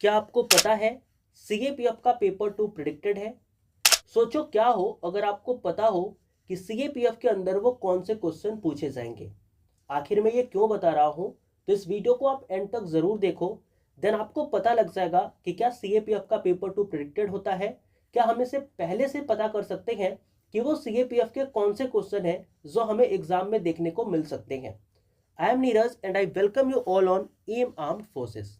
क्या आपको पता है सीएपीएफ का पेपर 2 प्रिडिक्टेड है? सोचो क्या हो अगर आपको पता हो कि सीएपीएफ के अंदर वो कौन से क्वेश्चन पूछे जाएंगे। आखिर में ये क्यों बता रहा हूं, तो इस वीडियो को आप एंड तक जरूर देखो। देन आपको पता लग जाएगा कि क्या सीएपीएफ का पेपर 2 प्रिडिक्टेड होता है। क्या हम इसे पहले से पता कर सकते हैं कि वो सीएपीएफ के कौन से क्वेश्चन हैं जो हमें एग्जाम में देखने को मिल सकते हैं। I am Neeraj and I welcome you all on M armed forces.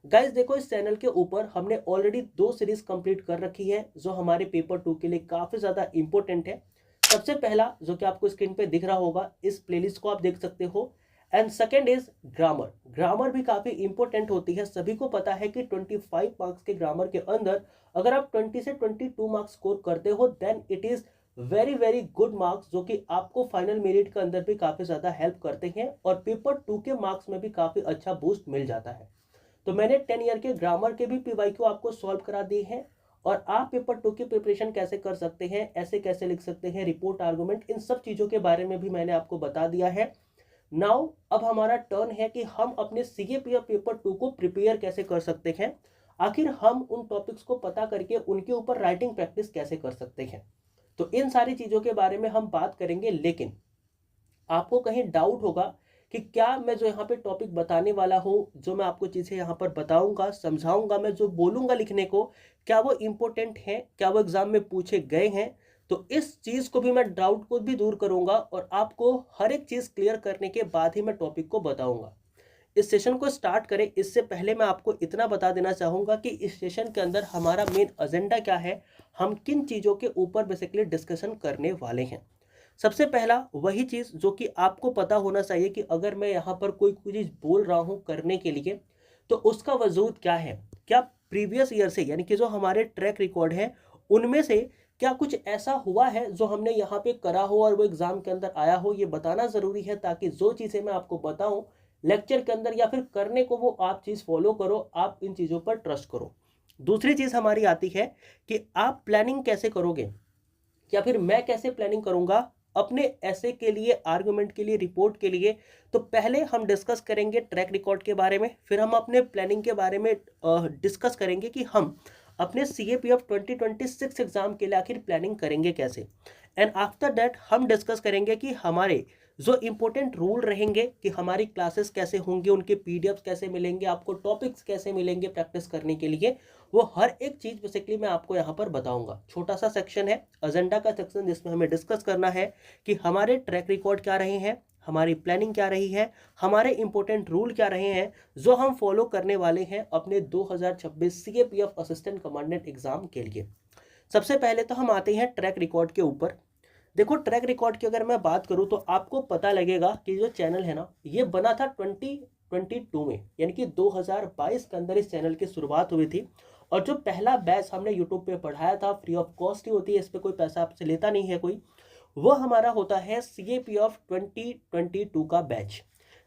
Guys देखो, इस चैनल के ऊपर हमने ऑलरेडी 2 सीरीज कंप्लीट कर रखी है जो हमारे पेपर 2 के लिए काफी ज्यादा इंपॉर्टेंट है। सबसे पहला जो कि आपको स्क्रीन पे दिख रहा होगा, इस प्लेलिस्ट को आप देख सकते हो। And second is grammar. Grammar भी काफी इंपॉर्टेंट होती है। सभी को पता है कि 25 मार्क्स के ग्रामर के अंदर अगर आप 20 से 22 मार्क्स स्कोर करते हो then it is very very good marks, जो कि आपको फाइनल मेरिट के अंदर भी काफी ज्यादा हेल्प करते हैं और पेपर 2 के मार्क्स में भी काफी अच्छा बूस्ट मिल जाता है। तो मैंने 10 ईयर के ग्रामर के भी पीवाईक्यू आपको सॉल्व करा दिए हैं और आप पेपर 2 की प्रिपरेशन कैसे कर सकते हैं, ऐसे कैसे लिख सकते हैं, रिपोर्ट आर्गुमेंट, इन सब चीजों के बारे में भी मैंने आपको बता दिया है। नाउ अब हमारा टर्न है कि हम अपने सीएपीएफ पेपर 2 को प्रिपेयर कैसे कर सकते हैं। आखिर हम उन टॉपिक्स को पता करके उनके ऊपर राइटिंग प्रैक्टिस कैसे कर सकते हैं। तो इन सारी चीजों के बारे में हम बात करेंगे। लेकिन आपको कहीं डाउट होगा कि क्या मैं जो यहाँ पे टॉपिक बताने वाला हूँ, जो मैं आपको चीजें यहाँ पर बताऊंगा, समझाऊंगा, मैं जो बोलूंगा लिखने को, क्या वो इंपॉर्टेंट है, क्या वो एग्जाम में पूछे गए हैं। तो इस चीज को भी मैं, डाउट को भी दूर करूंगा और आपको हर एक चीज क्लियर करने के बाद ही मैं टॉपिक को बताऊंगा। इस सेशन को स्टार्ट करें इससे पहले मैं आपको इतना बता देना चाहूंगा कि इस सेशन के अंदर हमारा मेन एजेंडा क्या है, हम किन चीजों के ऊपर बेसिकली डिस्कशन करने वाले हैं। सबसे पहला वही चीज जो कि आपको पता होना चाहिए कि अगर मैं यहाँ पर कोई चीज बोल रहा हूँ करने के लिए तो उसका वजूद क्या है। क्या प्रीवियस ईयर से, यानी कि जो हमारे ट्रैक रिकॉर्ड है उनमें से क्या कुछ ऐसा हुआ है जो हमने यहाँ पे करा हो और वो एग्जाम के अंदर आया हो, ये बताना जरूरी है ताकि जो चीजें मैं आपको बताऊं लेक्चर के अंदर या फिर करने को वो आप चीज फॉलो करो, आप इन चीजों पर ट्रस्ट करो। दूसरी चीज हमारी आती है कि आप प्लानिंग कैसे करोगे या फिर मैं कैसे प्लानिंग करूंगा अपने ऐसे के लिए, आर्गुमेंट के लिए, रिपोर्ट के लिए। तो पहले हम डिस्कस करेंगे ट्रैक रिकॉर्ड के बारे में, फिर हम अपने प्लानिंग के बारे में डिस्कस करेंगे कि हम अपने सीएपीएफ 2026 एग्जाम के लिए आखिर प्लानिंग करेंगे कैसे। एंड आफ्टर दैट हम डिस्कस करेंगे कि हमारे जो इंपॉर्टेंट रूल रहेंगे कि हमारी क्लासेस कैसे होंगे, उनके पीडीएफ कैसे मिलेंगे, आपको टॉपिक्स कैसे मिलेंगे प्रैक्टिस करने के लिए, वो हर एक चीज बेसिकली मैं आपको यहाँ पर बताऊंगा। छोटा सा सेक्शन है एजेंडा का सेक्शन, जिसमें हमें डिस्कस करना है कि हमारे ट्रैक रिकॉर्ड क्या रहे हैं, हमारी प्लानिंग क्या रही है, हमारे इंपॉर्टेंट रूल क्या रहे हैं जो हम फॉलो करने वाले हैं अपने 2026 सीएपीएफ असिस्टेंट कमांडेंट एग्जाम के लिए। सबसे पहले तो हम आते हैं ट्रैक रिकॉर्ड के ऊपर। देखो, ट्रैक रिकॉर्ड की अगर मैं बात करूं तो आपको पता लगेगा कि जो चैनल है ना, ये बना था 2022 में, यानी कि 2022 के अंदर इस चैनल की शुरुआत हुई थी। और जो पहला बैच हमने यूट्यूब पे पढ़ाया था, फ्री ऑफ कॉस्ट ही होती है, इस पर कोई पैसा आपसे लेता नहीं है कोई, वो हमारा होता है सीएपीएफ 2022 का बैच।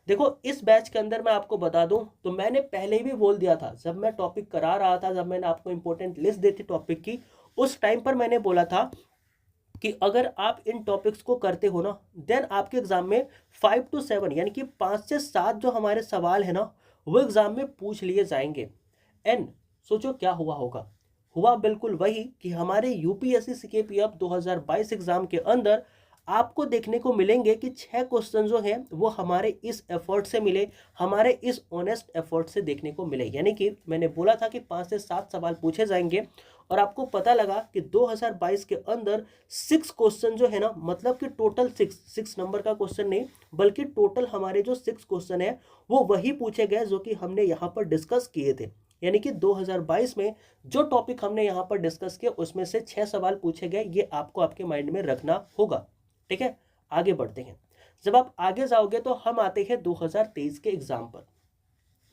देखो, इस बैच के अंदर मैं आपको बता दूं तो मैंने पहले ही भी बोल दिया था, जब मैं टॉपिक करा रहा था, जब मैंने आपको इंपॉर्टेंट लिस्ट दी थी टॉपिक की, उस टाइम पर मैंने बोला था कि अगर आप इन टॉपिक्स को करते हो ना, देन आपके एग्जाम में 5 to 7 यानी कि 5 से 7 जो हमारे सवाल है ना, वो एग्जाम में पूछ लिए जाएंगे। एंड सोचो क्या हुआ होगा, हुआ बिल्कुल वही कि हमारे यूपीएससी सीकेपीएफ 2022 एग्जाम के अंदर आपको देखने को मिलेंगे कि 6 क्वेश्चन जो हैं वो हमारे इस एफर्ट से मिले, हमारे इस ऑनेस्ट एफर्ट से देखने को मिले। यानी कि मैंने बोला था कि 5 से 7 सवाल पूछे जाएंगे और आपको पता लगा कि 2022 के अंदर 6 क्वेश्चन जो है ना, मतलब कि टोटल 6 नंबर का क्वेश्चन नहीं, बल्कि टोटल हमारे जो 6 क्वेश्चन है वो वही पूछे गए जो कि हमने यहाँ पर डिस्कस किए थे। यानी कि 2022 में जो टॉपिक हमने यहाँ पर डिस्कस किया उसमें से 6 सवाल पूछे गए, ये आपको आपके माइंड में रखना होगा। ठीक है, आगे बढ़ते हैं। जब आप आगे जाओगे तो हम आते हैं 2023 के एग्जाम पर।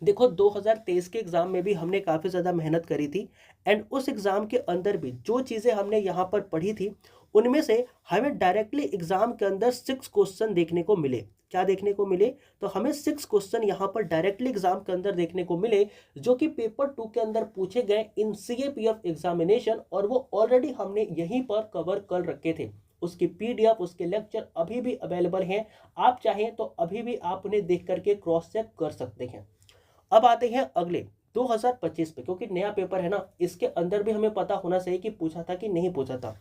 देखो, 2023 के एग्जाम में भी हमने काफी ज्यादा मेहनत करी थी एंड उस एग्जाम के अंदर भी जो चीजें हमने यहाँ पर पढ़ी थी उनमें से हमें डायरेक्टली एग्जाम के अंदर 6 क्वेश्चन देखने को मिले। क्या देखने को मिले? तो हमें 6 क्वेश्चन यहाँ पर डायरेक्टली एग्जाम के अंदर देखने को मिले जो कि पेपर 2 के अंदर पूछे गए इन सीएपीएफ एग्जामिनेशन, और वो ऑलरेडी हमने यहीं पर कवर कर रखे थे। उसकी पीडीएफ, उसके लेक्चर अभी भी अवेलेबल हैं, आप चाहें तो अभी भी आप उन्हें देख करके क्रॉस चेक कर सकते हैं। अब आते हैं अगले 2025 पे, क्योंकि नया पेपर है ना, इसके अंदर भी हमें पता होना चाहिए कि पूछा था कि नहीं पूछा था।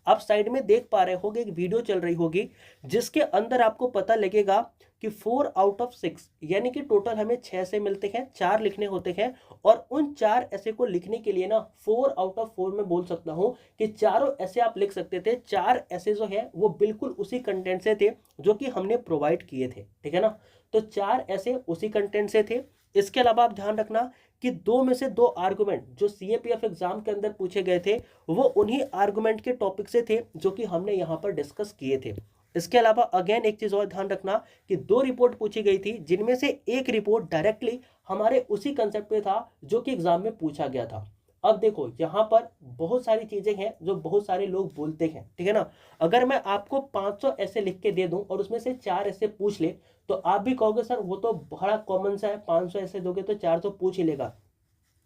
आप साइड में देख पा रहे होगे, एक वीडियो चल रही होगी जिसके अंदर आपको पता लगेगा कि 4 आउट ऑफ 6 यानी कि टोटल हमें 6 ऐसे मिलते हैं, 4 लिखने होते हैं। और उन 4 ऐसे को लिखने के लिए ना 4 आउट ऑफ 4 में बोल सकता हूं कि चारों ऐसे आप लिख सकते थे। 4 ऐसे जो है वो बिल्कुल उसी कंटेंट से थे जो कि हमने प्रोवाइड किए थे, ठीक है ना। तो 4 ऐसे उसी कंटेंट से थे। इसके अलावा आप ध्यान रखना कि 2 में से 2 आर्गुमेंट जो सीएपीएफ एग्जाम के अंदर पूछे गए थे वो उन्हीं आर्गुमेंट के टॉपिक से थे जो कि हमने यहाँ पर डिस्कस किए थे। इसके अलावा अगेन एक चीज और ध्यान रखना कि 2 रिपोर्ट पूछी गई थी जिनमें से एक रिपोर्ट डायरेक्टली हमारे उसी कंसेप्ट पे था जो कि एग्जाम में पूछा गया था। अब देखो यहाँ पर बहुत सारी चीजें हैं जो बहुत सारे लोग बोलते हैं, ठीक है ना। अगर मैं आपको 500 ऐसे लिख के दे दूं और उसमें से 4 ऐसे पूछ ले तो आप भी कहोगे सर वो तो बड़ा कॉमन सा है, 500 ऐसे दोगे तो 4 तो पूछ ही लेगा।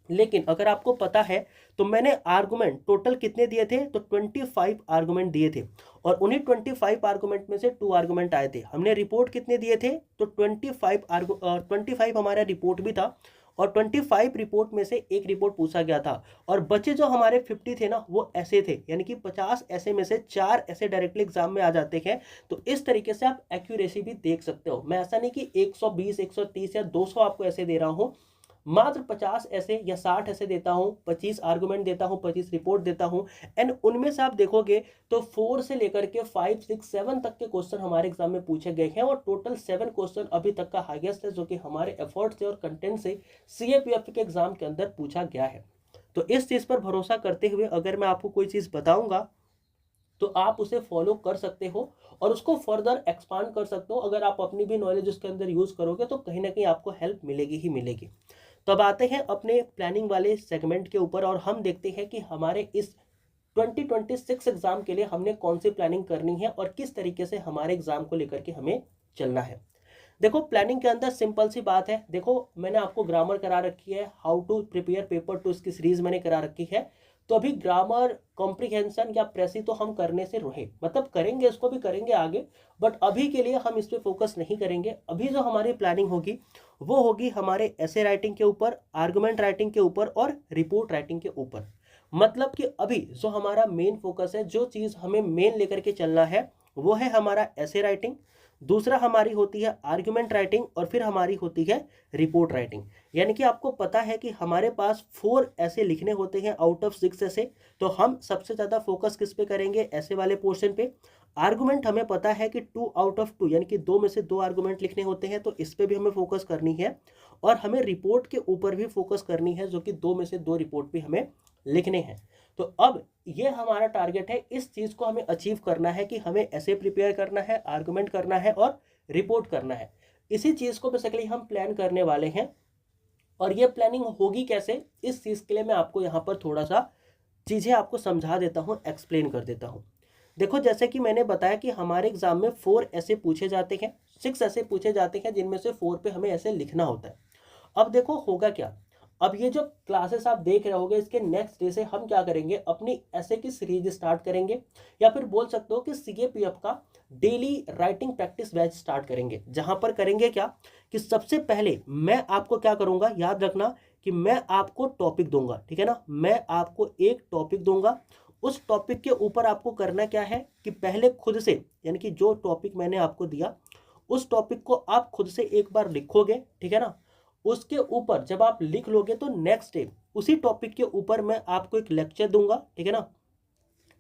लेकिन अगर आपको पता है तो मैंने आर्गुमेंट टोटल कितने दिए थे, तो 25 आर्गुमेंट दिए थे। और उन्हीं 25 आर्गुमेंट में से 2 आर्गुमेंट आए थे। हमने रिपोर्ट कितने दिए थे, तो 25 हमारा रिपोर्ट भी था। और 25 रिपोर्ट में से एक रिपोर्ट पूछा गया था। और बचे जो हमारे 50 थे ना वो ऐसे थे, यानी कि 50 ऐसे में से 4 ऐसे डायरेक्टली एग्जाम में आ जाते हैं। तो इस तरीके से आप एक्यूरेसी भी देख सकते हो। मैं ऐसा नहीं कि 120 130 या 200 आपको ऐसे दे रहा हूँ, मात्र 50 ऐसे या 60 ऐसे देता हूं, 25 आर्गुमेंट देता हूं, 25 रिपोर्ट देता हूं। एंड उनमें से आप देखोगे तो 4 से लेकर के 5 6 7 तक के क्वेश्चन हमारे एग्जाम में पूछे गए हैं। और टोटल 7 क्वेश्चन अभी तक का हाईएस्ट है जो कि हमारे एफर्ट से और कंटेंट से सीएपीएफ के एग्जाम के अंदर पूछा गया है। तो इस चीज पर भरोसा करते हुए अगर मैं आपको कोई चीज बताऊंगा तो आप उसे फॉलो कर सकते हो और उसको फर्दर एक्सपांड कर सकते हो। अगर आप अपनी भी नॉलेज उसके अंदर यूज करोगे तो कहीं ना कहीं आपको हेल्प मिलेगी ही मिलेगी। तो अब आते हैं अपने प्लानिंग वाले सेगमेंट के ऊपर और हम देखते हैं कि हमारे इस 2026 एग्जाम के लिए हमने कौन सी प्लानिंग करनी है और किस तरीके से हमारे एग्जाम को लेकर के हमें चलना है। देखो प्लानिंग के अंदर सिंपल सी बात है। देखो मैंने आपको ग्रामर करा रखी है, how to prepare paper two, इसकी सीरीज मैंने करा रखी है। तो अभी ग्रामर कॉम्प्रिहेंशन या प्रेसी तो हम करने से रहे, मतलब करेंगे, इसको भी करेंगे आगे, बट अभी के लिए हम इस पे फोकस नहीं करेंगे। अभी जो हमारी प्लानिंग होगी वो होगी हमारे ऐसे राइटिंग के ऊपर, आर्गुमेंट राइटिंग के ऊपर और रिपोर्ट राइटिंग के ऊपर। मतलब कि अभी जो हमारा मेन फोकस है, जो चीज हमें मेन लेकर के चलना है वो है हमारा ऐसे राइटिंग, दूसरा हमारी होती है आर्गुमेंट राइटिंग और फिर हमारी होती है रिपोर्ट राइटिंग। यानी कि आपको पता है कि हमारे पास 4 ऐसे लिखने होते हैं आउट ऑफ 6 ऐसे। तो हम सबसे ज्यादा फोकस किस पे करेंगे, ऐसे वाले पोर्शन पे। आर्गुमेंट हमें पता है कि 2 आउट ऑफ 2 यानी कि 2 में से 2 आर्गुमेंट लिखने होते हैं, तो इस पे भी हमें फोकस करनी है। और हमें रिपोर्ट के ऊपर भी फोकस करनी है जो कि 2 में से 2 रिपोर्ट भी हमें लिखने हैं। तो अब ये हमारा टारगेट है, इस चीज को हमें अचीव करना है कि हमें ऐसे प्रिपेयर करना है, आर्गुमेंट करना है और रिपोर्ट करना है। इसी चीज को बेसिकली हम प्लान करने वाले हैं। और ये प्लानिंग होगी कैसे, इस चीज के लिए मैं आपको यहाँ पर थोड़ा सा चीजें आपको समझा देता हूँ, एक्सप्लेन कर देता हूँ। देखो जैसे कि मैंने बताया कि हमारे एग्जाम में 4 ऐसे पूछे जाते हैं, 6 ऐसे पूछे जाते हैं जिनमें से 4 पे हमें ऐसे लिखना होता है। अब देखो होगा क्या, अब ये जो क्लासेस आप देख रहे होगे इसके नेक्स्ट डे से हम क्या करेंगे, अपनी ऐसे की सीरीज स्टार्ट करेंगे, या फिर बोल सकते हो कि सीएपीएफ का daily writing practice batch start करेंगे। जहां पर करेंगे क्या कि सबसे पहले मैं आपको क्या करूंगा, याद रखना कि मैं आपको टॉपिक दूंगा, ठीक है ना। मैं आपको एक टॉपिक दूंगा, उस टॉपिक के ऊपर आपको करना क्या है कि पहले खुद से, यानी कि जो टॉपिक मैंने आपको दिया उस टॉपिक को आप खुद से एक बार लिखोगे, ठीक है ना। उसके ऊपर जब आप लिख लोगे तो नेक्स्ट डे उसी टॉपिक के ऊपर मैं आपको एक लेक्चर दूंगा, ठीक है ना,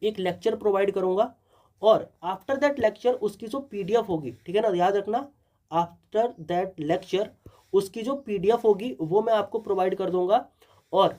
एक लेक्चर प्रोवाइड करूंगा। और आफ्टर दैट लेक्चर उसकी जो पीडीएफ होगी, ठीक है ना, याद रखना, आफ्टर दैट लेक्चर उसकी जो पीडीएफ होगी वो मैं आपको प्रोवाइड कर दूंगा। और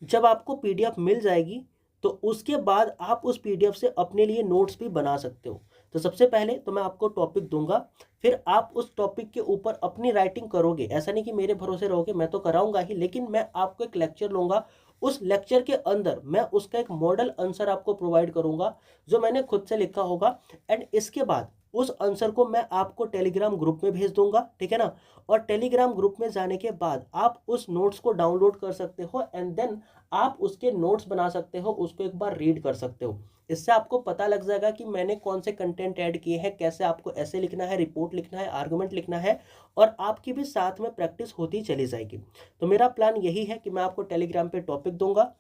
जब आपको पीडीएफ मिल जाएगी तो उसके बाद आप उस पीडीएफ से अपने लिए नोट्स भी बना सकते हो। तो सबसे पहले तो मैं आपको टॉपिक दूंगा, फिर आप उस टॉपिक के ऊपर अपनी राइटिंग करोगे। ऐसा नहीं कि मेरे भरोसे रहोगे, मैं तो कराऊंगा ही, लेकिन मैं आपको एक लेक्चर लूंगा। उस लेक्चर के अंदर मैं उसका एक मॉडल आंसर आपको प्रोवाइड करूंगा जो मैंने खुद से लिखा होगा। एंड इसके बाद उस आंसर को मैं आपको टेलीग्राम ग्रुप में भेज दूंगा, ठीक है ना। और टेलीग्राम ग्रुप में जाने के बाद आप उस नोट्स को डाउनलोड कर सकते हो एंड देन आप उसके नोट्स बना सकते हो, उसको एक बार रीड कर सकते हो। इससे आपको पता लग जाएगा कि मैंने कौन से कंटेंट ऐड किए हैं, कैसे आपको ऐसे लिखना है, रिपोर्ट लिखना है, आर्गुमेंट लिखना है, और आपकी भी साथ में प्रैक्टिस होती चली जाएगी। तो मेरा प्लान यही है कि मैं आपको टेलीग्राम पे टॉपिक दूंगा,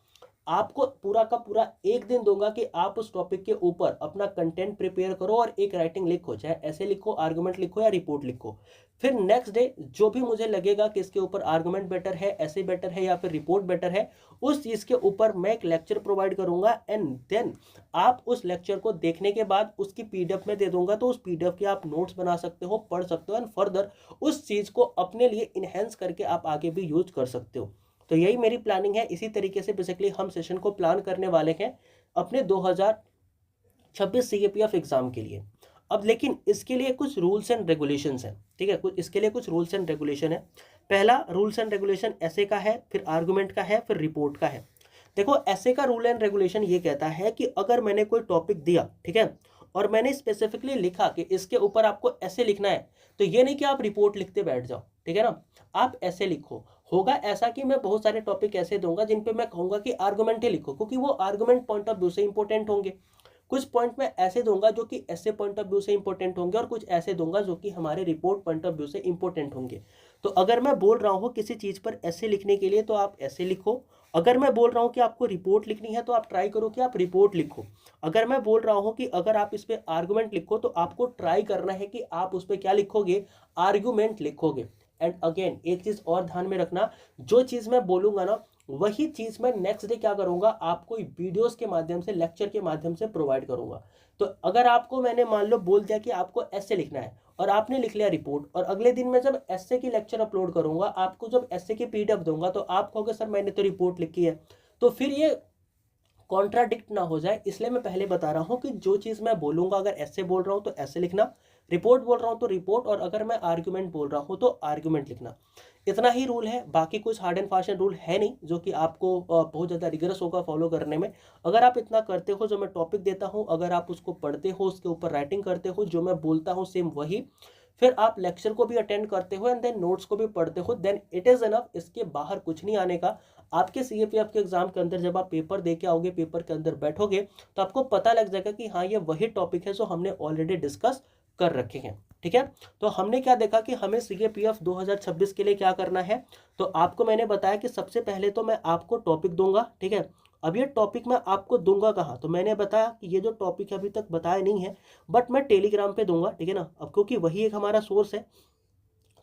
आपको पूरा का पूरा एक दिन दूंगा कि आप उस टॉपिक के ऊपर अपना कंटेंट प्रिपेयर करो और एक राइटिंग लिखो, चाहे ऐसे लिखो, आर्गुमेंट लिखो या रिपोर्ट लिखो। फिर नेक्स्ट डे जो भी मुझे लगेगा कि इसके ऊपर आर्गुमेंट बेटर है, ऐसे बेटर है या फिर रिपोर्ट बेटर है, उस चीज के ऊपर मैं एक लेक्चर प्रोवाइड करूंगा, एंड देन आप उस लेक्चर को देखने के बाद उसकी पीडीएफ में दे दूंगा। तो उस पीडीएफ के आप नोट्स बना सकते हो, पढ़ सकते हो, एंड फर्दर उस चीज को अपने लिए इनहेंस करके आप आगे भी यूज कर सकते हो। तो यही मेरी प्लानिंग है। इसी तरीके से बेसिकली हम सेशन को प्लान करने वाले हैं अपने 2026 सीएपीएफ एग्जाम के लिए। अब लेकिन इसके लिए कुछ रूल्स एंड रेगुलेशंस हैं, ठीक है, कुछ इसके लिए कुछ रूल्स एंड रेगुलेशन है। पहला रूल्स एंड रेगुलेशन ऐसे का है, फिर आर्गुमेंट का है, फिर रिपोर्ट का है। देखो, ऐसे का रूल एंड रेगुलेशन ये कहता है कि अगर मैंने कोई टॉपिक दिया, ठीक है, और मैंने स्पेसिफिकली लिखा कि इसके ऊपर आपको ऐसे लिखना है, तो ये नहीं कि आप रिपोर्ट लिखते बैठ जाओ, ठीक है ना, आप ऐसे लिखो। होगा ऐसा कि मैं बहुत सारे टॉपिक ऐसे दूंगा जिन पे मैं कहूंगा कि आर्गुमेंट ही लिखो, क्योंकि वो आर्गुमेंट पॉइंट ऑफ व्यू से इंपॉर्टेंट होंगे। कुछ पॉइंट मैं ऐसे दूंगा जो कि ऐसे पॉइंट ऑफ व्यू से इंपॉर्टेंट होंगे, और कुछ ऐसे दूंगा जो कि हमारे रिपोर्ट पॉइंट ऑफ व्यू से इंपॉर्टेंट होंगे। तो अगर मैं बोल रहा हूँ किसी चीज पर ऐसे लिखने के लिए, तो आप ऐसे लिखो। अगर मैं बोल रहा हूँ कि आपको रिपोर्ट लिखनी है, तो आप ट्राई करो कि आप रिपोर्ट लिखो। अगर मैं बोल रहा हूँ कि अगर आप इस पे आर्गुमेंट लिखो, तो आपको ट्राई करना है कि आप उस पर क्या लिखोगे, आर्गुमेंट लिखोगे। एंड अगेन एक चीज और ध्यान में रखना, जो चीज मैं बोलूंगा ना, वही चीज मैं नेक्स्ट डे क्या करूंगा, आपको वीडियोस के माध्यम से, लेक्चर के माध्यम से प्रोवाइड करूंगा। तो अगर आपको मैंने मान लो बोल दिया कि आपको ऐसे लिखना है, और आपने लिख लिया रिपोर्ट, और अगले दिन मैं जब ऐसे की लेक्चर अपलोड करूंगा, आपको जब ऐसे की पीडीएफ दूंगा, तो आप कहोगे सर मैंने तो रिपोर्ट लिखी है, तो फिर ये कॉन्ट्राडिक्ट ना हो जाए, इसलिए मैं पहले बता रहा हूं कि जो चीज मैं बोलूंगा, अगर ऐसे बोल रहा हूं तो ऐसे लिखना, रिपोर्ट बोल रहा हूं तो रिपोर्ट, और अगर मैं आर्गुमेंट बोल रहा हूं तो आर्गुमेंट लिखना। इतना ही रूल है, बाकी कुछ हार्ड एंड फास्ट रूल है नहीं जो कि आपको बहुत ज़्यादा रिगरस होगा फॉलो करने में। अगर आप इतना करते हो, जो मैं टॉपिक देता हूँ अगर आप उसको पढ़ते हो, उसके ऊपर राइटिंग करते हो, जो मैं बोलता हूँ सेम वही, फिर आप लेक्चर को भी अटेंड करते हो, एंड देन नोट्स को भी पढ़ते हो, देन इट इज़ एनफ। इसके बाहर कुछ नहीं आने का। आपके सीएपीएफ के एग्जाम के अंदर जब आप पेपर दे के आओगे, पेपर के अंदर बैठोगे, तो आपको पता लग जाएगा कि हाँ, ये वही टॉपिक है जो हमने ऑलरेडी डिस्कस कर रखे हैं, ठीक है। तो हमने क्या देखा कि हमें सीएपीएफ 2026 के लिए क्या करना है। तो आपको मैंने बताया कि सबसे पहले तो मैं आपको टॉपिक दूंगा, ठीक है। अब ये टॉपिक मैं आपको दूंगा कहाँ, तो मैंने बताया कि ये जो टॉपिक अभी तक बताया नहीं है, बट मैं टेलीग्राम पे दूंगा, ठीक है ना। अब क्योंकि वही एक हमारा सोर्स है,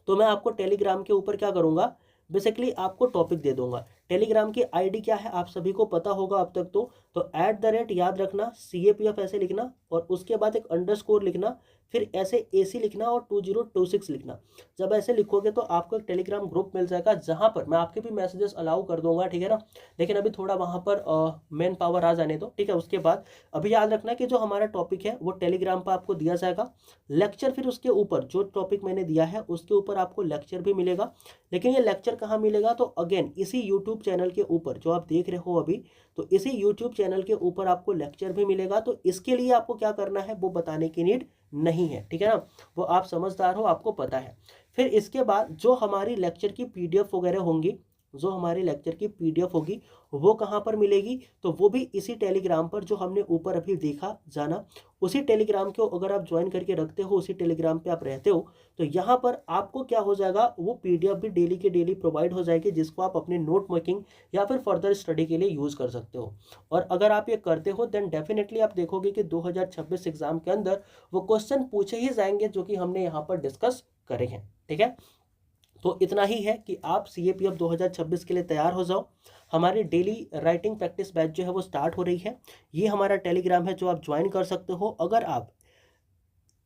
तो मैं आपको टेलीग्राम के ऊपर क्या करूंगा, बेसिकली आपको टॉपिक दे दूंगा। टेलीग्राम की आईडी क्या है आप सभी को पता होगा अब तक। तो @ याद रखना, CAPF ऐसे लिखना, और उसके बाद एक अंडरस्कोर लिखना, फिर ऐसे AC लिखना, और 2026 लिखना। जब ऐसे लिखोगे तो आपको एक टेलीग्राम ग्रुप मिल जाएगा, जहां पर मैं आपके भी मैसेजेस अलाउ कर दूंगा, ठीक है ना। लेकिन अभी थोड़ा वहां पर मैन पावर आ जाने दो, ठीक है। उसके बाद अभी याद रखना कि जो हमारा टॉपिक है वो टेलीग्राम पर आपको दिया जाएगा, लेक्चर फिर उसके ऊपर जो टॉपिक मैंने दिया है उसके ऊपर आपको लेक्चर भी मिलेगा। लेकिन ये लेक्चर कहाँ मिलेगा, तो अगेन इसी यूट्यूब चैनल के ऊपर जो आप देख रहे हो अभी, तो इसी यूट्यूब चैनल के ऊपर आपको लेक्चर भी मिलेगा। तो इसके लिए आपको क्या करना है वो बताने की नीड नहीं है, ठीक है ना, वो आप समझदार हो, आपको पता है। फिर इसके बाद जो हमारी लेक्चर की PDF वगैरह होंगी, जो हमारी लेक्चर की PDF होगी, वो कहाँ पर मिलेगी, तो वो भी इसी टेलीग्राम पर जो हमने ऊपर अभी देखा जाना, उसी टेलीग्राम को अगर आप ज्वाइन करके रखते हो, उसी टेलीग्राम पे आप रहते हो, तो यहाँ पर आपको क्या हो जाएगा, वो PDF भी डेली के डेली प्रोवाइड हो जाएगी, जिसको आप अपने नोट मेकिंग या फिर फर्दर स्टडी के लिए यूज़ कर सकते हो। और अगर आप ये करते हो, देन डेफिनेटली आप देखोगे कि 2026 एग्जाम के अंदर वो क्वेश्चन पूछे ही जाएंगे जो कि हमने यहाँ पर डिस्कस करे हैं, ठीक है। तो इतना ही है कि आप CAPF 2026 के लिए तैयार हो जाओ। हमारी डेली राइटिंग प्रैक्टिस बैच जो है वो स्टार्ट हो रही है। ये हमारा टेलीग्राम है जो आप ज्वाइन कर सकते हो। अगर आप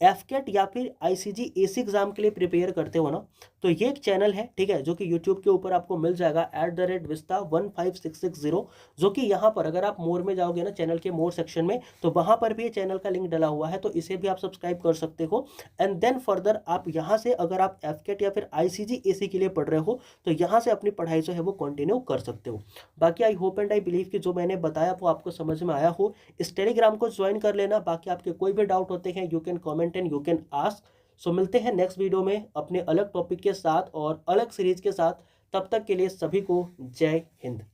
FCAT या फिर ICG AC एग्जाम के लिए प्रिपेयर करते हो ना, तो ये एक चैनल है, ठीक है, जो कि यूट्यूब के ऊपर आपको मिल जाएगा @vista15660, जो कि यहाँ पर अगर आप मोर में जाओगे ना, चैनल के मोर सेक्शन में, तो वहाँ पर भी ये चैनल का लिंक डला हुआ है, तो इसे भी आप सब्सक्राइब कर सकते हो। एंड देन फर्दर आप यहाँ से अगर आप FCAT या फिर ICG AC के लिए पढ़ रहे हो, तो यहाँ से अपनी पढ़ाई जो है वो कंटिन्यू कर सकते हो। बाकी I hope and I believe कि जो मैंने बताया वो आपको समझ में आया हो। इस टेलीग्राम को ज्वाइन कर लेना। बाकी आपके कोई भी डाउट होते हैं, you can comment and you can ask. So मिलते हैं नेक्स्ट वीडियो में अपने अलग टॉपिक के साथ और अलग सीरीज के साथ। तब तक के लिए सभी को जय हिंद।